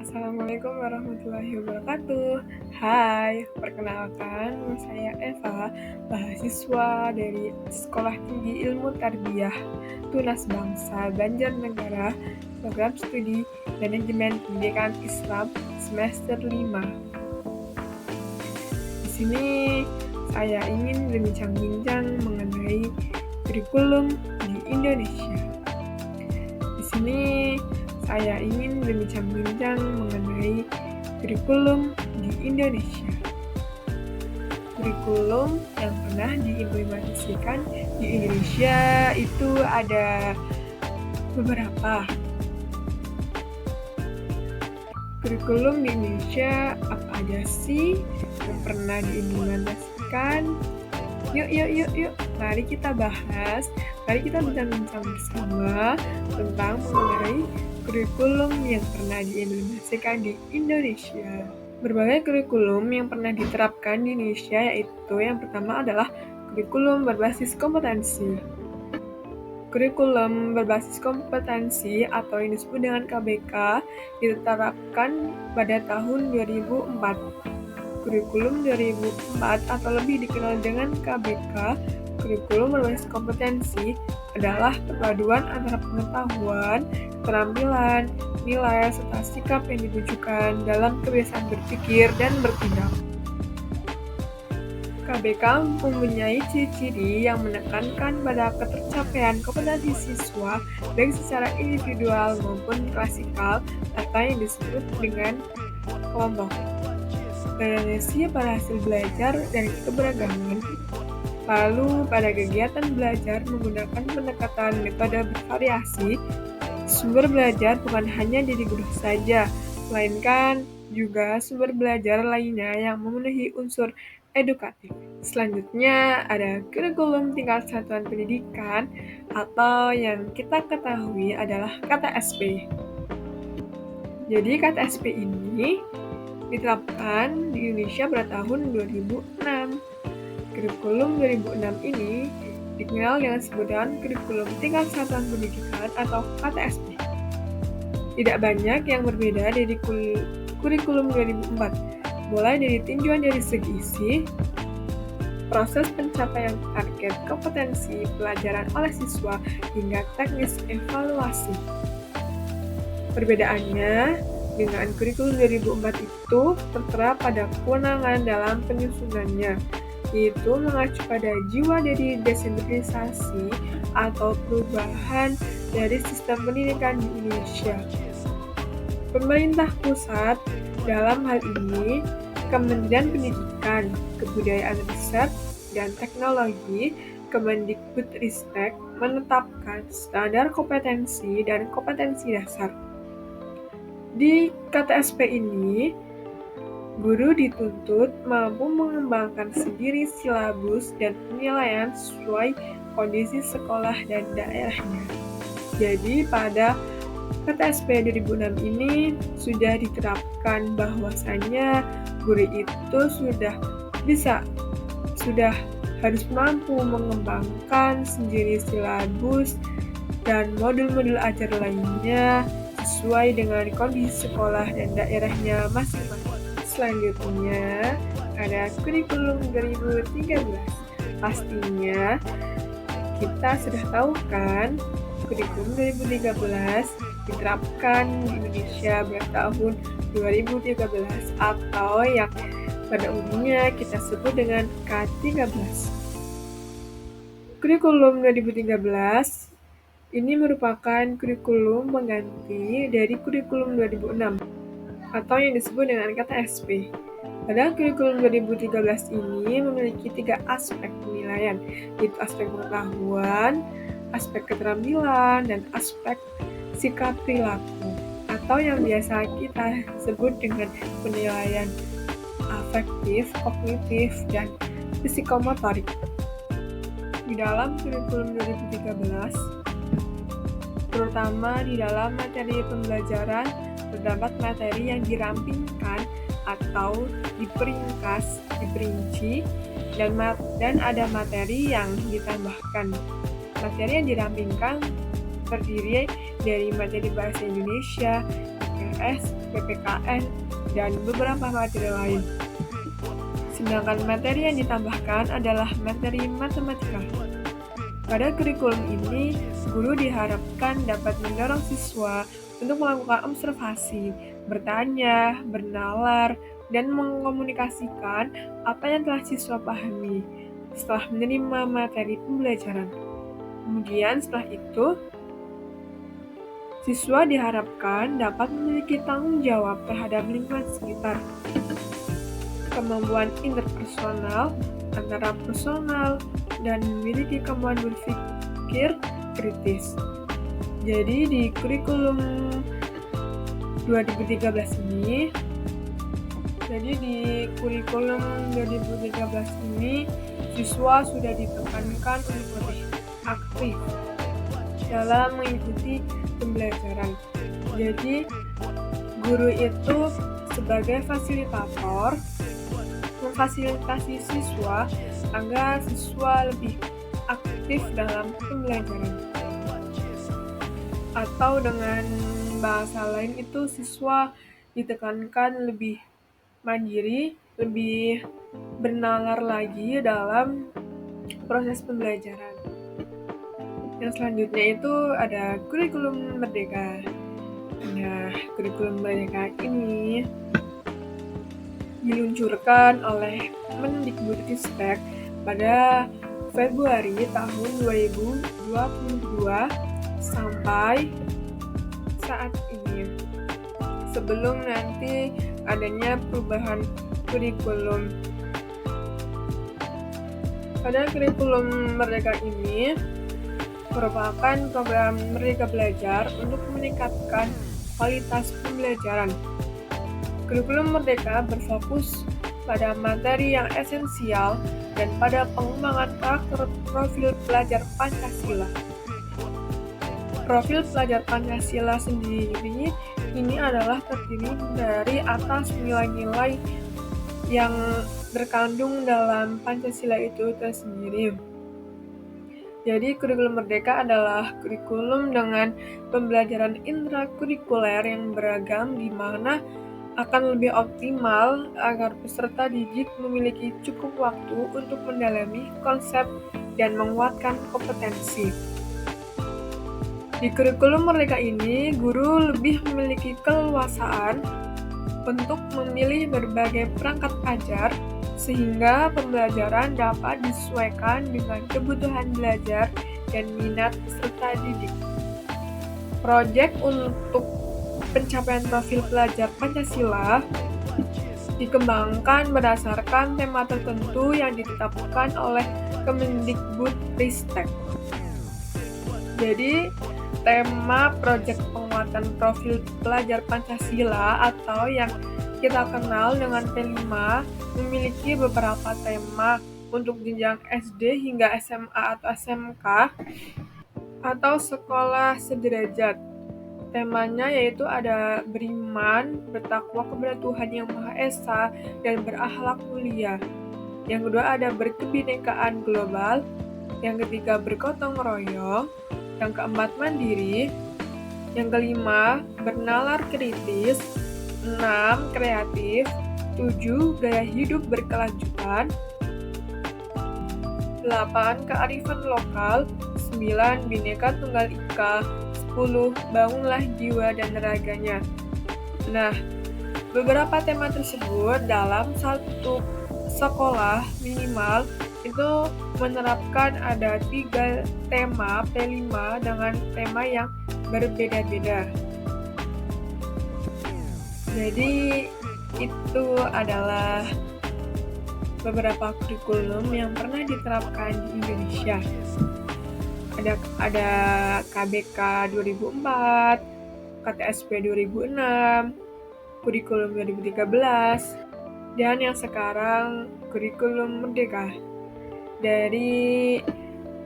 Assalamualaikum warahmatullahi wabarakatuh. Hai, perkenalkan saya Eva, mahasiswa dari Sekolah Tinggi Ilmu Tarbiyah Tunas Bangsa Banjarnegara, Program Studi Manajemen Pendidikan Islam semester 5. Di sini saya ingin berbincang-bincang mengenai kurikulum di Indonesia. Di sini saya ingin berbincang-bincang mengenai kurikulum di Indonesia. Kurikulum yang pernah diimplementasikan di Indonesia itu ada beberapa. Kurikulum di Indonesia apa aja sih yang pernah diimplementasikan? Yuk, mari kita bahas. Mari kita bincang-bincang bersama tentang mengenai kurikulum yang pernah diimplementasikan di Indonesia. Berbagai kurikulum yang pernah diterapkan di Indonesia yaitu yang pertama adalah kurikulum berbasis kompetensi. Kurikulum berbasis kompetensi atau yang disebut dengan KBK diterapkan pada tahun 2004. Kurikulum 2004 atau lebih dikenal dengan KBK, kurikulum berbasis kompetensi, adalah perpaduan antara pengetahuan, keterampilan, nilai, serta sikap yang ditujukan dalam kebiasaan berpikir dan bertindak. KBK mempunyai ciri-ciri yang menekankan pada ketercapaian kompetensi siswa baik secara individual maupun klasikal atau yang disebut dengan kelompok. Toleransi pada hasil belajar dan keberagaman. Lalu pada kegiatan belajar menggunakan pendekatan metode bervariasi, sumber belajar bukan hanya diri guru saja, melainkan juga sumber belajar lainnya yang memenuhi unsur edukatif. Selanjutnya ada kurikulum tingkat satuan pendidikan atau yang kita ketahui adalah KTSP. Jadi KTSP ini diterapkan di Indonesia pada tahun 2006. Kurikulum 2006 ini dikenal dengan sebutan kurikulum tingkat satuan pendidikan atau KTSP. Tidak banyak yang berbeda dari kurikulum 2004, mulai dari tinjauan dari segi isi, proses pencapaian target kompetensi pelajaran oleh siswa, hingga teknis evaluasi. Perbedaannya dengan kurikulum 2004 itu tertera pada kewenangan dalam penyusunannya, yaitu mengacu pada jiwa dari desentralisasi atau perubahan dari sistem pendidikan di Indonesia. Pemerintah pusat dalam hal ini Kementerian Pendidikan, Kebudayaan Riset, dan Teknologi Kemendikbudristek menetapkan standar kompetensi dan kompetensi dasar. Di KTSP ini, guru dituntut mampu mengembangkan sendiri silabus dan penilaian sesuai kondisi sekolah dan daerahnya. Jadi pada KTSP 2006 ini sudah diterapkan bahwasannya guru itu sudah harus mampu mengembangkan sendiri silabus dan modul-modul ajar lainnya sesuai dengan kondisi sekolah dan daerahnya masing-masing. Selanjutnya, ada kurikulum 2013. Pastinya, kita sudah tahu kan, kurikulum 2013 diterapkan di Indonesia pada tahun 2013 atau yang pada umumnya kita sebut dengan K13. Kurikulum 2013 ini merupakan kurikulum pengganti dari kurikulum 2006 atau yang disebut dengan KTSP. Pada kurikulum 2013 ini memiliki 3 aspek penilaian, yaitu aspek pengetahuan, aspek keterampilan, dan aspek sikap perilaku, atau yang biasa kita sebut dengan penilaian afektif, kognitif, dan psikomotorik. Di dalam kurikulum 2013, terutama di dalam materi pembelajaran, terdapat materi yang dirampingkan atau diperingkas, diperinci, dan ada materi yang ditambahkan. Materi yang dirampingkan terdiri dari materi bahasa Indonesia, IPS, PPKN, dan beberapa materi lain. Sedangkan materi yang ditambahkan adalah materi matematika. Pada kurikulum ini, guru diharapkan dapat mendorong siswa untuk melakukan observasi, bertanya, bernalar, dan mengkomunikasikan apa yang telah siswa pahami setelah menerima materi pembelajaran. Kemudian setelah itu, siswa diharapkan dapat memiliki tanggung jawab terhadap lingkungan sekitar, kemampuan interpersonal, antara personal, dan memiliki kemampuan berpikir kritis. Jadi di kurikulum 2013 ini, siswa sudah ditekankan untuk lebih aktif dalam mengikuti pembelajaran. Jadi guru itu sebagai fasilitator memfasilitasi siswa agar siswa lebih aktif dalam pembelajaran. Atau dengan bahasa lain itu siswa ditekankan lebih mandiri, lebih bernalar lagi dalam proses pembelajaran. Yang selanjutnya itu ada kurikulum merdeka. Nah, kurikulum merdeka ini diluncurkan oleh Mendikbudristek pada Februari tahun 2022 sampai saat ini, sebelum nanti adanya perubahan kurikulum. Pada kurikulum merdeka ini merupakan program Merdeka Belajar untuk meningkatkan kualitas pembelajaran. Kurikulum Merdeka berfokus pada materi yang esensial dan pada pengembangan karakter profil pelajar Pancasila. Profil pelajar Pancasila sendiri ini adalah terdiri dari atas nilai-nilai yang terkandung dalam Pancasila itu tersendiri. Jadi kurikulum Merdeka adalah kurikulum dengan pembelajaran intrakurikuler yang beragam, di mana akan lebih optimal agar peserta didik memiliki cukup waktu untuk mendalami konsep dan menguatkan kompetensi. Di kurikulum Merdeka ini, guru lebih memiliki keleluasaan untuk memilih berbagai perangkat ajar sehingga pembelajaran dapat disesuaikan dengan kebutuhan belajar dan minat peserta didik. Proyek untuk pencapaian profil pelajar Pancasila dikembangkan berdasarkan tema tertentu yang ditetapkan oleh Kemendikbudristek. Jadi, tema proyek penguatan profil pelajar Pancasila atau yang kita kenal dengan P5 memiliki beberapa tema untuk jenjang SD hingga SMA atau SMK atau sekolah sederajat. Temanya yaitu ada beriman, bertakwa kepada Tuhan Yang Maha Esa, dan berakhlak mulia. Yang kedua ada berkebinekaan global. Yang ketiga bergotong royong. Yang keempat mandiri. Yang kelima bernalar kritis. 6 kreatif. 7 gaya hidup berkelanjutan. 8 kearifan lokal. 9 Bhinneka Tunggal Ika. 10 bangunlah jiwa dan raganya. Nah, beberapa tema tersebut dalam satu sekolah minimal itu menerapkan ada 3 tema P5 dengan tema yang berbeda-beda. Jadi itu adalah beberapa kurikulum yang pernah diterapkan di Indonesia. Ada KBK 2004, KTSP 2006, kurikulum 2013, dan yang sekarang kurikulum Merdeka. Dari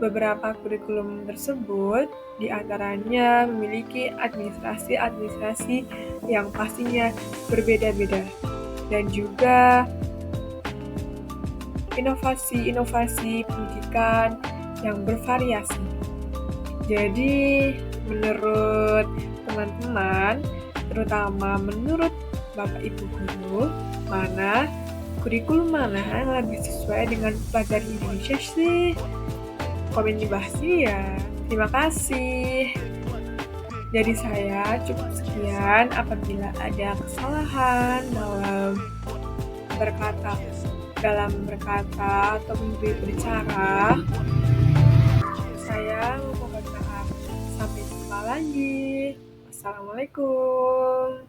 beberapa kurikulum tersebut, diantaranya memiliki administrasi yang pastinya berbeda-beda, dan juga inovasi pendidikan yang bervariasi. Jadi, menurut teman-teman, terutama menurut Bapak Ibu Guru, kurikulum mana yang lebih sesuai dengan pelajaran Indonesia sih? Komen di bawah sih ya. Terima kasih. Dari saya cukup sekian. Apabila ada kesalahan dalam berkata atau berbicara, saya mohon maaf. Sampai jumpa lagi. Assalamualaikum.